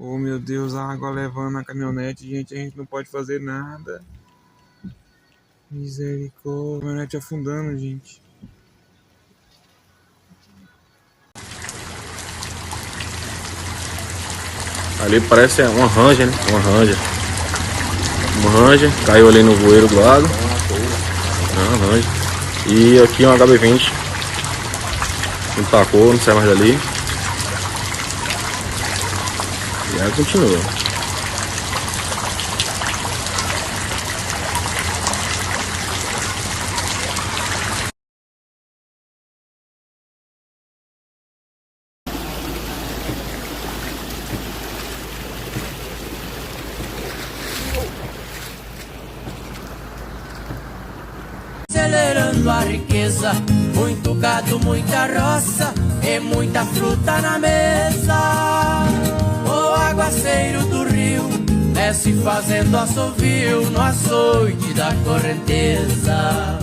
Oh, meu Deus, a água levando a caminhonete, gente, a gente não pode fazer nada. Misericórdia, a caminhonete afundando, gente. Ali parece uma Ranger, né? Uma Ranger, caiu ali no bueiro do lado. Uma Ranger. E aqui um HB20. Empacou, não sai mais dali. E aí continua. Acelerando a riqueza, muito gado, muita roça e muita fruta na mesa. O aguaceiro do rio desce fazendo assovio no açoite da correnteza.